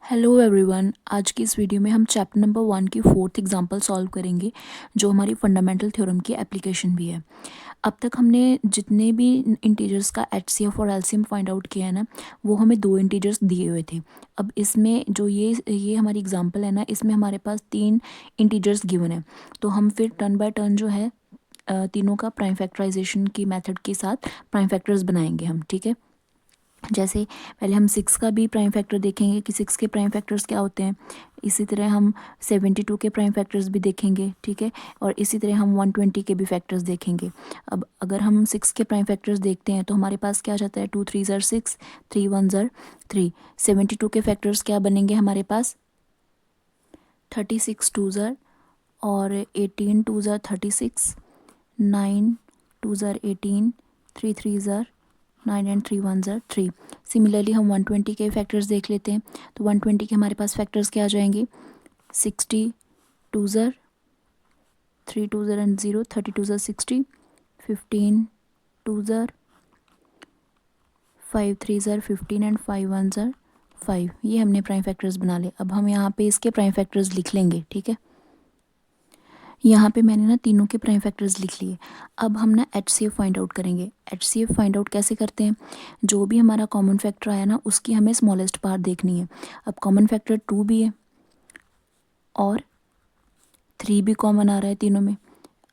Hello everyone. आज की इस वीडियो में हम चैप्टर नंबर 1 की फोर्थ एग्जांपल सॉल्व करेंगे, जो हमारी फंडामेंटल थ्योरम की एप्लीकेशन भी है। अब तक हमने जितने भी इंटीजर्स का एचसीएफ और एलसीएम फाइंड आउट किया है ना, वो हमें दो इंटीजर्स दिए हुए थे। अब इसमें जो ये हमारी एग्जांपल है ना, इसमें हमारे पास तीन इंटीजर्स गिवन है। तो हम फिर टर्न बाय टर्न जो है तीनों का प्राइम फैक्टराइजेशन की मेथड के साथ प्राइम फैक्टर्स बनाएंगे हम। ठीक है, जैसे पहले हम 6 का भी प्राइम फैक्टर देखेंगे कि 6 के प्राइम फैक्टर्स क्या होते हैं। इसी तरह हम 72 के प्राइम फैक्टर्स भी देखेंगे। ठीक है, और इसी तरह हम 120 के भी फैक्टर्स देखेंगे। अब अगर हम 6 के प्राइम फैक्टर्स देखते हैं तो हमारे पास क्या जाता है, 2 3 ज़र 6, 3 1 ज़र 3। 72 के फैक्टर्स क्या बनेंगे हमारे पास, 36 2 ज़र और 18 2 ज़र 36, 9 2 ज़र 18, 3 3 ज़र 9 एंड 3 1 ज़र 3। सिमिलरली हम 120 के फैक्टर्स देख लेते हैं। तो 120 के हमारे पास फैक्टर्स क्या आ जाएंगे, 60 2 ज़र 3 2 ज़र एंड 0, 32 ज़र 60, 15 2 ज़र 5 3 ज़र 15 एंड 5 1 ज़र 5। ये हमने प्राइम फैक्टर्स बना लिए। अब हम यहाँ पे इसके प्राइम फैक्टर्स लिख लेंगे। ठीक है, यहाँ पे मैंने ना तीनों के प्राइम फैक्टर्स लिख लिए। अब हम ना एचसीएफ फाइंड आउट करेंगे। एचसीएफ फाइंड आउट कैसे करते हैं, जो भी हमारा कॉमन फैक्टर आया ना, उसकी हमें स्मॉलेस्ट पावर देखनी है। अब कॉमन फैक्टर 2 भी है और 3 भी कॉमन आ रहा है तीनों में।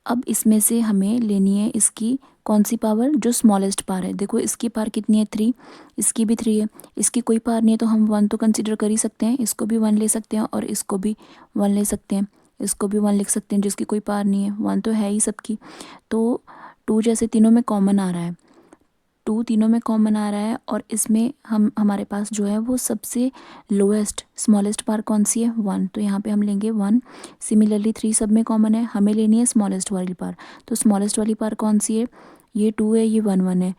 अब इसमें से हमें लेनी है इसकी कौन सी पावर, जो स्मॉलेस्ट पावर है। देखो इसकी पावर कितनी है, 3। इसकी भी 3 है। इसकी कोई पावर नहीं है तो हम 1 तो कंसिडर कर ही सकते हैं। इसको भी 1 ले सकते हैं और इसको भी 1 ले सकते हैं। इसको भी 1 लिख सकते हैं जिसकी कोई पावर नहीं है। 1 तो है ही सबकी। तो 2 जैसे तीनों में कॉमन आ रहा है, 2 तीनों में कॉमन आ रहा है और इसमें हमारे पास जो है वो सबसे लोएस्ट स्मॉलेस्ट पावर कौन सी है, 1। तो यहाँ पे हम लेंगे 1। सिमिलरली 3 सब में कॉमन है, हमें लेनी है स्मॉलेस्ट वाली पावर। तो स्मॉलेस्ट वाली पावर कौन सी है, ये 2 है, ये 1 1 है।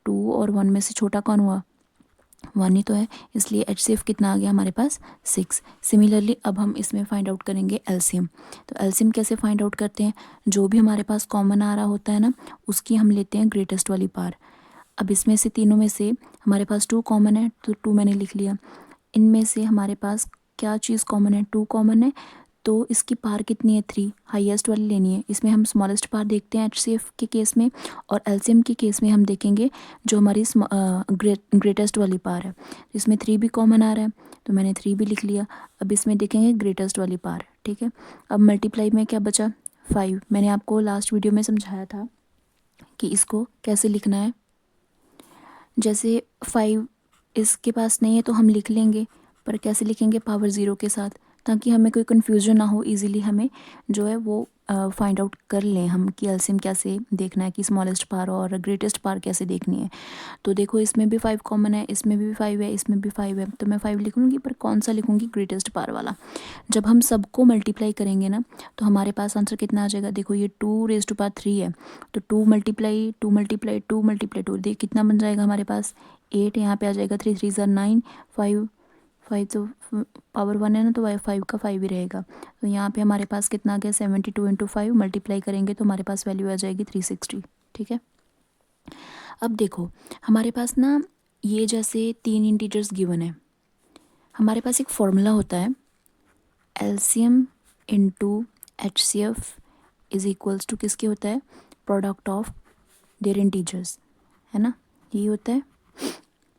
2 और 1 में से छोटा कौन हुआ, 1 ही तो है। इसलिए एचसीएफ कितना आ गया हमारे पास, 6। सिमिलरली अब हम इसमें फाइंड आउट करेंगे एलसीएम। तो एलसीएम कैसे फाइंड आउट करते हैं, जो भी हमारे पास कॉमन आ रहा होता है ना, उसकी हम लेते हैं ग्रेटेस्ट वाली पावर। अब इसमें से तीनों में से हमारे पास 2 कॉमन है, तो 2 मैंने लिख लिया। इनमें से हमारे पास क्या चीज़ कॉमन है, 2 कॉमन है। तो इसकी पार कितनी है, 3, हाईएस्ट वाली लेनी है। इसमें हम स्मॉलेस्ट पार देखते हैं एचसीएफ के केस में, और एलसीएम के केस में हम देखेंगे जो हमारी ग्रेटेस्ट वाली पार है। तो इसमें 3 भी कॉमन आ रहा है, तो मैंने 3 भी लिख लिया। अब इसमें देखेंगे ग्रेटेस्ट वाली पार। ठीक है, अब मल्टीप्लाई में क्या बचा, 5। मैंने आपको लास्ट वीडियो में समझाया था कि इसको कैसे लिखना है। जैसे 5 इसके पास नहीं है तो हम लिख लेंगे, पर कैसे लिखेंगे, पावर 0 के साथ, ताकि हमें कोई कन्फ्यूजन ना हो। इजीली हमें जो है वो फाइंड आउट कर लें हम कि एलसीएम कैसे देखना है, कि स्मॉलेस्ट पावर और ग्रेटेस्ट पावर कैसे देखनी है। तो देखो इसमें भी 5 कॉमन है, इसमें भी 5 है, इसमें भी 5 है। तो मैं 5 लिखूँगी, पर कौन सा लिखूँगी, ग्रेटेस्ट पावर वाला। जब हम सबको मल्टीप्लाई करेंगे ना, तो हमारे पास आंसर कितना आ जाएगा, देखो ये 2⁻³ है। तो 2 मल्टीप्लाई 2 मल्टीप्लाई 2 मल्टीप्लाई 2, देख कितना बन जाएगा हमारे पास, 8। यहाँ पे आ जाएगा 3 3 ज़र 9, 5 5 तो पावर 1 है ना, तो 5 का 5 ही रहेगा। तो यहाँ पे हमारे पास कितना आ गया, 72 × 5 मल्टीप्लाई करेंगे तो हमारे पास वैल्यू आ जाएगी 360। ठीक है, अब देखो हमारे पास ना ये जैसे 3 इंटीजर्स गिवन है, हमारे पास एक फॉर्मूला होता है, LCM into HCF is equals to किसके होता है, प्रोडक्ट ऑफ देयर इंटीजर्स, है ना। यही होता है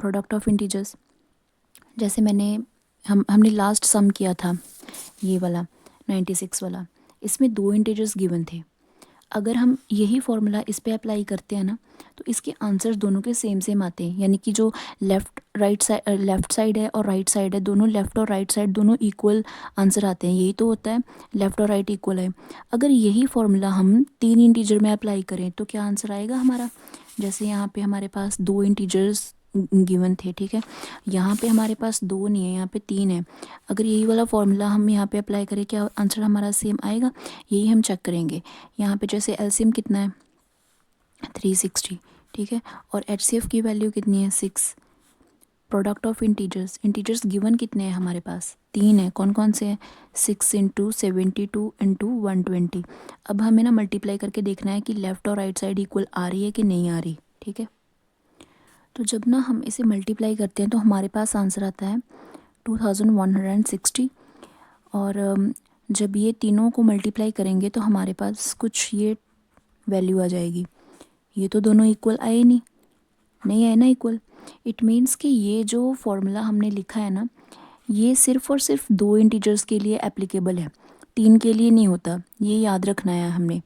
प्रोडक्ट ऑफ इंटीजर्स। जैसे हमने लास्ट सम किया था ये वाला 96 वाला, इसमें 2 इंटीजर्स गिवन थे। अगर हम यही फॉर्मूला इस पे अप्लाई करते हैं ना, तो इसके आंसर्स दोनों के सेम सेम आते हैं। यानी कि जो लेफ़्ट साइड है और राइट साइड है, दोनों लेफ़्ट और राइट साइड दोनों इक्वल आंसर आते हैं। यही तो होता है, लेफ़्ट और राइट इक्वल है। अगर यही फॉर्मूला हम 3 इंटीजर में अप्लाई करें तो क्या आंसर आएगा हमारा। जैसे यहाँ पे हमारे पास 2 इंटीजर्स गिवन थे, ठीक है। यहाँ पे हमारे पास 2 नहीं है, यहाँ पे 3 है। अगर यही वाला फॉर्मूला हम यहाँ पे अप्लाई करें, क्या आंसर हमारा सेम आएगा, यही हम चेक करेंगे। यहाँ पे जैसे एलसीएम कितना है, 360, ठीक है, और एचसीएफ की वैल्यू कितनी है, 6। प्रोडक्ट ऑफ इंटीजर्स गिवन कितने हैं हमारे पास, 3 है। कौन कौन से हैं, 6 × 72 × 120। अब हमें ना मल्टीप्लाई करके देखना है कि लेफ़्ट और राइट साइड इक्वल आ रही है कि नहीं आ रही। ठीक है, तो जब ना हम इसे मल्टीप्लाई करते हैं तो हमारे पास आंसर आता है 2160 और जब ये तीनों को मल्टीप्लाई करेंगे तो हमारे पास कुछ ये वैल्यू आ जाएगी। ये तो दोनों इक्वल आए नहीं आए ना इक्वल। इट मीन्स कि ये जो फॉर्मूला हमने लिखा है ना, ये सिर्फ और सिर्फ 2 इंटीजर्स के लिए एप्लीकेबल है, 3 के लिए नहीं होता। ये याद रखना है हमने,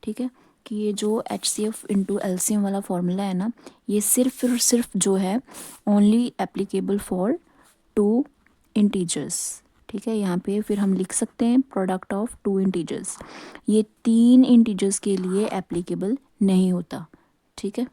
ठीक है, कि ये जो HCF इंटू LCM वाला फॉर्मूला है ना, ये सिर्फ और सिर्फ जो है ओनली एप्लीकेबल फॉर 2 इंटीजर्स। ठीक है, यहाँ पे फिर हम लिख सकते हैं प्रोडक्ट ऑफ 2 इंटीजर्स। ये 3 इंटीजर्स के लिए एप्लीकेबल नहीं होता। ठीक है।